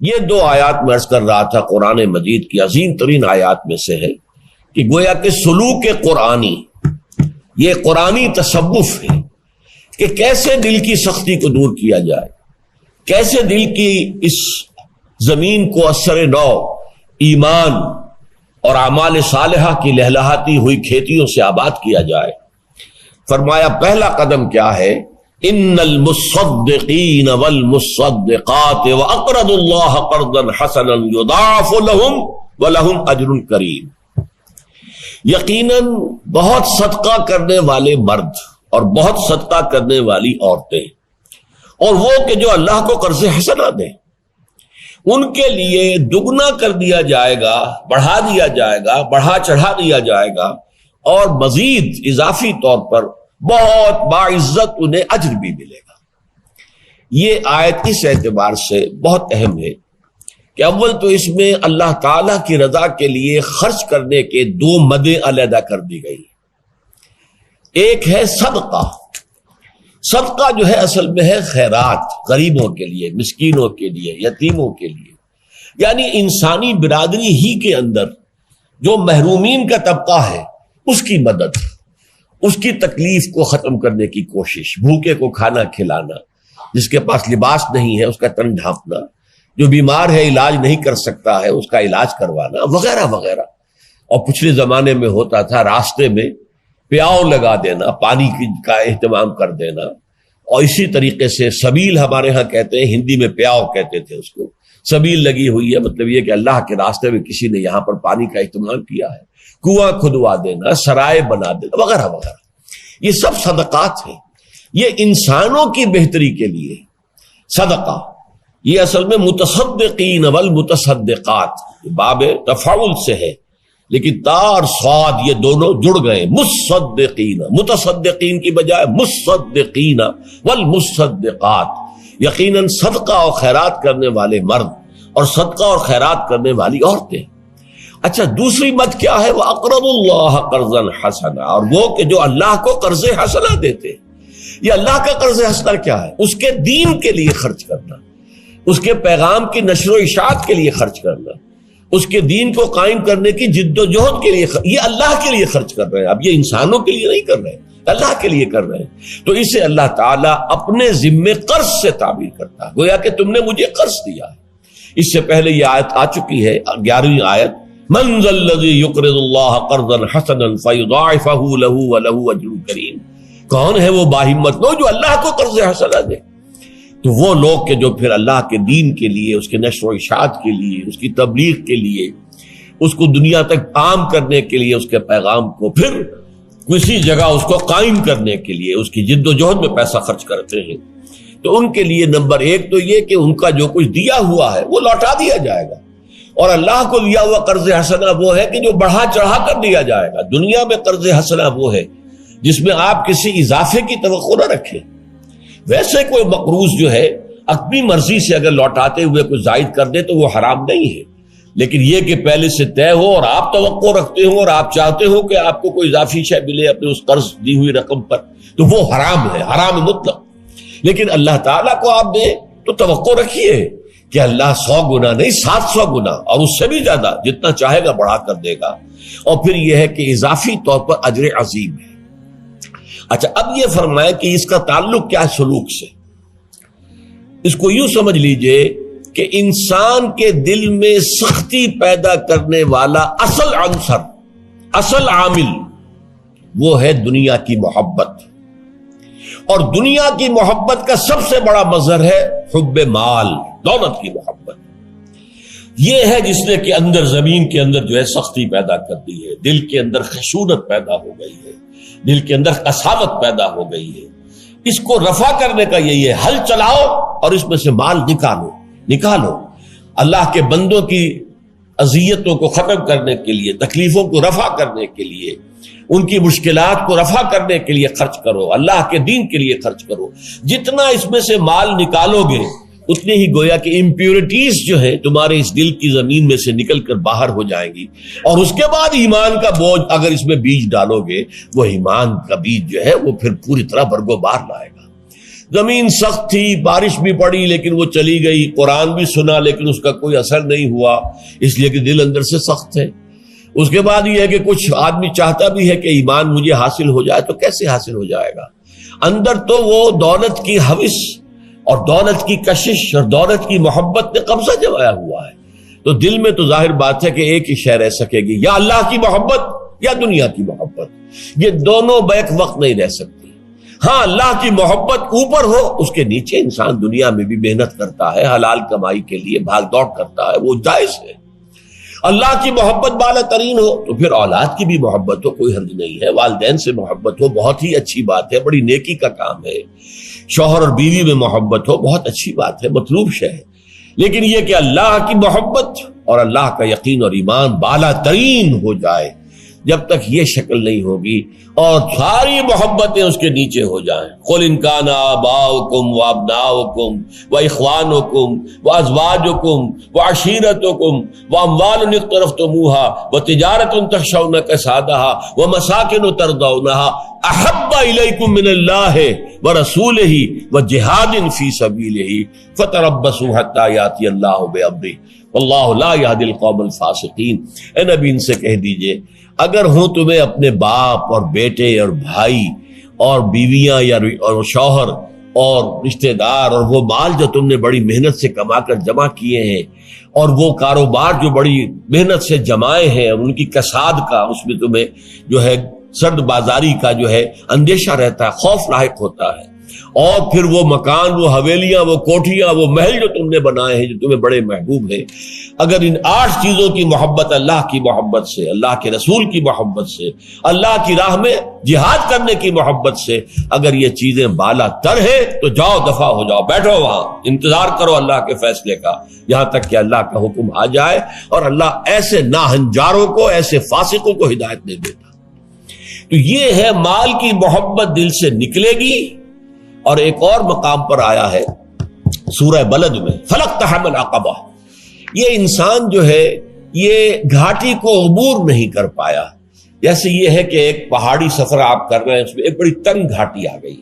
یہ دو آیات میں عرض کر رہا تھا قرآن مجید کی عظیم ترین آیات میں سے ہے کہ گویا کہ سلوک قرآنی، یہ قرآنی تصوف ہے کہ کیسے دل کی سختی کو دور کیا جائے، کیسے دل کی اس زمین کو اثر نو ایمان اور اعمال صالحہ کی لہلہاتی ہوئی کھیتیوں سے آباد کیا جائے۔ فرمایا پہلا قدم کیا ہے؟ ان المصدقین والمصدقات واقرضوا اللہ قرضا حسنا یضاعف لهم ولهم اجر کریم۔ یقیناً بہت صدقہ کرنے والے مرد اور بہت صدقہ کرنے والی عورتیں، اور وہ کہ جو اللہ کو قرض حسنہ دیں، ان کے لیے دگنا کر دیا جائے گا، بڑھا دیا جائے گا، بڑھا چڑھا دیا جائے گا، اور مزید اضافی طور پر بہت باعزت انہیں اجر بھی ملے گا۔ یہ آیت اس اعتبار سے بہت اہم ہے کہ اول تو اس میں اللہ تعالیٰ کی رضا کے لیے خرچ کرنے کے دو مدیں علیحدہ کر دی گئی۔ ایک ہے صدقہ۔ صدقہ جو ہے اصل میں ہے خیرات، غریبوں کے لیے، مسکینوں کے لیے، یتیموں کے لیے، یعنی انسانی برادری ہی کے اندر جو محرومین کا طبقہ ہے اس کی مدد، اس کی تکلیف کو ختم کرنے کی کوشش، بھوکے کو کھانا کھلانا، جس کے پاس لباس نہیں ہے اس کا تن ڈھانپنا، جو بیمار ہے علاج نہیں کر سکتا ہے اس کا علاج کروانا، وغیرہ وغیرہ۔ اور پچھلے زمانے میں ہوتا تھا راستے میں پیاؤ لگا دینا، پانی کا اہتمام کر دینا، اور اسی طریقے سے سبیل ہمارے ہاں کہتے ہیں، ہندی میں پیاؤ کہتے تھے اس کو، سبیل لگی ہوئی ہے، مطلب یہ کہ اللہ کے راستے میں کسی نے یہاں پر پانی کا اہتمام کیا ہے، کنواں کھدوا دینا، سرائے بنا دینا، وغیرہ وغیرہ۔ یہ سب صدقات ہیں، یہ انسانوں کی بہتری کے لیے صدقہ۔ یہ اصل میں متصدقین والمتصدقات باب تفاعل سے ہے، لیکن تا اور صاد یہ دونوں جڑ گئے، مصدقین، متصدقین کی بجائے مصدقین والمصدقات، یقیناً صدقہ اور خیرات کرنے والے مرد اور صدقہ اور خیرات کرنے والی عورتیں۔ اچھا، دوسری مت کیا ہے؟ وَأَقْرَضُوا اللَّهَ قَرْضًا حَسَنًا، اور وہ کہ جو اللہ کو قرض حسنہ دیتے۔ یہ اللہ کا قرض حسنہ کیا ہے؟ اس کے دین کے لیے خرچ کرنا، اس کے پیغام کی نشر و اشاعت کے لیے خرچ کرنا، اس کے دین کو قائم کرنے کی جد و جہد کے لیے یہ اللہ کے لیے خرچ کر رہے ہیں۔ اب یہ انسانوں کے لیے نہیں کر رہے ہیں، اللہ کے لیے کر رہے ہیں، تو اسے اللہ تعالیٰ اپنے ذمے قرض سے تعبیر کرتا ہے، گویا کہ تم نے مجھے قرض دیا ہے۔ اس سے پہلے یہ آیت آ چکی ہے، 11ویں آیت، من ذا الذی یقرض اللہ قرضا حسنا فیضاعفہ لہ ولہ اجر کریم۔ کون ہے وہ باہمت لوگ جو اللہ کو قرض حسنہ دے؟ تو وہ لوگ کہ جو پھر اللہ کے دین کے لیے، اس کے نشر و اشاعت کے لیے، اس کی تبلیغ کے لیے، اس کو دنیا تک عام کرنے کے لیے، اس کے پیغام کو پھر کسی جگہ اس کو قائم کرنے کے لیے اس کی جد و جہد میں پیسہ خرچ کرتے ہیں، تو ان کے لیے نمبر ایک تو یہ کہ ان کا جو کچھ دیا ہوا ہے وہ لوٹا دیا جائے گا، اور اللہ کو دیا ہوا قرض حسنہ وہ ہے کہ جو بڑھا چڑھا کر دیا جائے گا۔ دنیا میں قرض حسنہ وہ ہے جس میں آپ کسی اضافے کی توقع نہ رکھیں۔ ویسے کوئی مقروض جو ہے اپنی مرضی سے اگر لوٹاتے ہوئے کچھ زائد کر دے تو وہ حرام نہیں ہے، لیکن یہ کہ پہلے سے طے ہو اور آپ توقع رکھتے ہو اور آپ چاہتے ہو کہ آپ کو کوئی اضافی شے ملے اپنے اس قرض دی ہوئی رقم پر، تو وہ حرام ہے، حرام مطلق۔ لیکن اللہ تعالیٰ کو آپ دیں تو توقع رکھیے کہ اللہ 100 گنا نہیں 700 گنا اور اس سے بھی زیادہ جتنا چاہے گا بڑھا کر دے گا، اور پھر یہ ہے کہ اضافی طور پر اجر عظیم ہے۔ اچھا، اب یہ فرمایا کہ اس کا تعلق کیا ہے سلوک سے؟ اس کو یوں سمجھ لیجئے کہ انسان کے دل میں سختی پیدا کرنے والا اصل عنصر، اصل عامل وہ ہے دنیا کی محبت، اور دنیا کی محبت کا سب سے بڑا مظہر ہے حب مال، دولت کی محبت۔ یہ ہے جس نے کہ اندر زمین کے اندر جو ہے سختی پیدا کر دی ہے، دل کے اندر خشونت پیدا ہو گئی ہے، دل کے اندر قساوت پیدا ہو گئی ہے۔ اس کو رفع کرنے کا یہی ہے، حل چلاؤ اور اس میں سے مال نکالو۔ اللہ کے بندوں کی اذیتوں کو ختم کرنے کے لیے، تکلیفوں کو رفع کرنے کے لیے، ان کی مشکلات کو رفع کرنے کے لیے خرچ کرو، اللہ کے دین کے لیے خرچ کرو۔ جتنا اس میں سے مال نکالو گے اتنی ہی گویا کہ امپیورٹیز جو ہے تمہارے اس دل کی زمین میں سے نکل کر باہر ہو جائیں گی، اور اس کے بعد ایمان کا بوجھ اگر اس میں بیج ڈالو گے، وہ ایمان کا بیج جو ہے وہ پھر پوری طرح برگو بار لائے گا۔ زمین سخت تھی، بارش بھی پڑی لیکن وہ چلی گئی، قرآن بھی سنا لیکن اس کا کوئی اثر نہیں ہوا، اس لیے کہ دل اندر سے سخت ہے۔ اس کے بعد یہ ہے کہ کچھ آدمی چاہتا بھی ہے کہ ایمان مجھے حاصل ہو جائے، تو کیسے حاصل ہو جائے گا؟ اندر تو وہ دولت کی ہوس اور دولت کی کشش اور دولت کی محبت نے قبضہ جمایا ہوا ہے، تو دل میں تو ظاہر بات ہے کہ ایک ہی شے رہ سکے گی، یا اللہ کی محبت یا دنیا کی محبت، یہ دونوں بیک وقت نہیں رہ سکتی۔ ہاں اللہ کی محبت اوپر ہو، اس کے نیچے انسان دنیا میں بھی محنت کرتا ہے، حلال کمائی کے لیے بھاگ دوڑ کرتا ہے، وہ جائز ہے۔ اللہ کی محبت بالا ترین ہو تو پھر اولاد کی بھی محبت ہو، کوئی حرج نہیں ہے، والدین سے محبت ہو، بہت ہی اچھی بات ہے، بڑی نیکی کا کام ہے، شوہر اور بیوی میں محبت ہو، بہت اچھی بات ہے، مطلوب شے ہے، لیکن یہ کہ اللہ کی محبت اور اللہ کا یقین اور ایمان بالا ترین ہو جائے، جب تک یہ شکل نہیں ہوگی اور ساری محبتیں اس کے نیچے ہو جائیں۔ قل ان کان آباؤکم وابناؤکم واخوانکم وازواجکم وعشیرتکم واموال اقترفتموها وتجارۃ تخشون کسادها ومساکن ترضونها احب الیکم من اللہ ورسولہ وجہاد فی سبیلہ فتربصوا حتی یاتی اللہ بامرہ واللہ لا یہدی القوم الفاسقین۔ اے نبی ان سے کہہ دیجئے اگر ہوں تمہیں اپنے باپ اور بیٹے اور بھائی اور بیویاں یا اور شوہر اور رشتہ دار اور وہ مال جو تم نے بڑی محنت سے کما کر جمع کیے ہیں اور وہ کاروبار جو بڑی محنت سے جمائے ہیں اور ان کی کساد کا، اس میں تمہیں جو ہے سرد بازاری کا جو ہے اندیشہ رہتا ہے، خوف لاحق ہوتا ہے، اور پھر وہ مکان، وہ حویلیاں، وہ کوٹھیاں، وہ محل جو تم نے بنائے ہیں جو تمہیں بڑے محبوب ہیں، اگر ان 8 چیزوں کی محبت اللہ کی محبت سے، اللہ کے رسول کی محبت سے، اللہ کی راہ میں جہاد کرنے کی محبت سے اگر یہ چیزیں بالا تر ہے تو جاؤ، دفع ہو جاؤ، بیٹھو وہاں، انتظار کرو اللہ کے فیصلے کا، یہاں تک کہ اللہ کا حکم آ جائے، اور اللہ ایسے ناہنجاروں کو، ایسے فاسقوں کو ہدایت نہیں دیتا۔ تو یہ ہے مال کی محبت دل سے نکلے گی۔ اور ایک اور مقام پر آیا ہے سورہ بلد میں، فلقتحم العقبہ، یہ انسان جو ہے یہ گھاٹی کو عبور نہیں کر پایا۔ جیسے یہ ہے کہ ایک پہاڑی سفر آپ کر رہے ہیں، اس میں ایک بڑی تنگ گھاٹی آ گئی،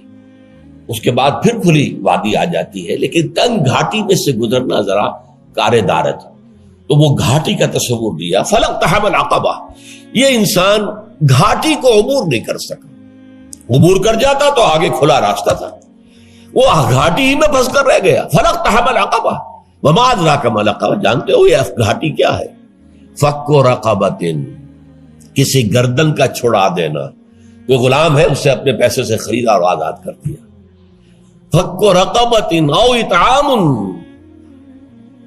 اس کے بعد پھر کھلی وادی آ جاتی ہے، لیکن تنگ گھاٹی میں سے گزرنا ذرا کار دارت، تو وہ گھاٹی کا تصور دیا، فلقتحم العقبہ، یہ انسان گھاٹی کو عبور نہیں کر سکا، عبور کر جاتا تو آگے کھلا راستہ تھا، وہ گھاٹی ہی میں پھنس کر رہ گیا۔ فلقتحم العقبہ وما ادراک ما العقبہ، جانتے ہو یہ گھاٹی کیا ہے؟ فک رقبۃ، کسی گردن کا چھڑا دینا، کوئی غلام ہے اسے اپنے پیسے سے خریدا اور آزاد کر دیا۔ فک رقبۃ او اطعام،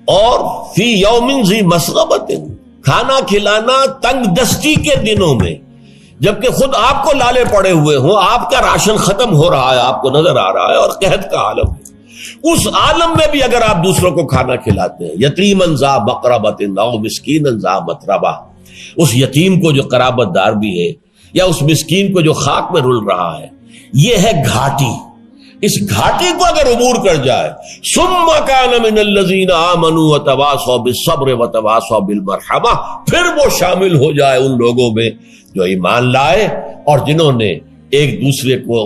اور فی یوم ذی مسغبۃ، کھانا کھلانا تنگ دستی کے دنوں میں، جبکہ خود آپ کو لالے پڑے ہوئے ہوں، آپ کا راشن ختم ہو رہا ہے، آپ کو نظر آ رہا ہے، اور قحط کا عالم ہے، اس عالم میں بھی اگر آپ دوسروں کو کھانا کھلاتے ہیں، یتیما ذا مقربۃ او مسکینا ذا متربہ، اس یتیم کو جو قرابت دار بھی ہے یا اس مسکین کو جو خاک میں رل رہا ہے، یہ ہے گھاٹی۔ اس گھاٹی کو اگر عبور کر جائے، ثم کان من الذین آمنوا وتواصوا بالصبر وتواصوا بالمرحمہ، پھر وہ شامل ہو جائے ان لوگوں میں جو ایمان لائے اور جنہوں نے ایک دوسرے کو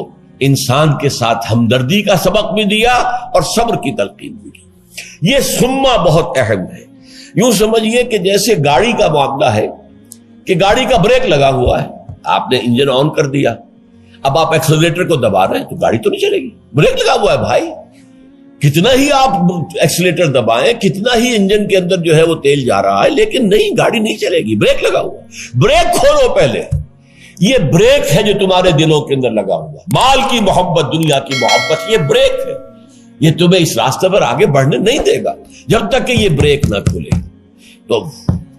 انسان کے ساتھ ہمدردی کا سبق بھی دیا اور صبر کی تلقین بھی کی۔ یہ سما بہت اہم ہے۔ یوں سمجھیے کہ جیسے گاڑی کا معاملہ ہے کہ گاڑی کا بریک لگا ہوا ہے، آپ نے انجن آن کر دیا، اب آپ ایکسلریٹر کو دبا رہے ہیں تو گاڑی تو نہیں چلے گی، بریک لگا ہوا ہے بھائی، کتنا ہی آپ ایکسلریٹر دبائیں، کتنا ہی انجن کے اندر جو ہے وہ تیل جا رہا ہے، لیکن نہیں، گاڑی نہیں چلے گی، بریک لگا ہوا ہے، بریک کھولو پہلے۔ یہ بریک ہے جو تمہارے دلوں کے اندر لگا ہوا، مال کی محبت، دنیا کی محبت، یہ بریک ہے، یہ تمہیں اس راستے پر آگے بڑھنے نہیں دے گا جب تک کہ یہ بریک نہ کھلے۔ تو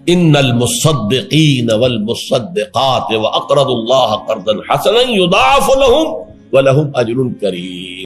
ان المصدقین والمصدقات واقرضوا اللہ قرضا حسنا یضاعف لهم ولهم اجر کریم۔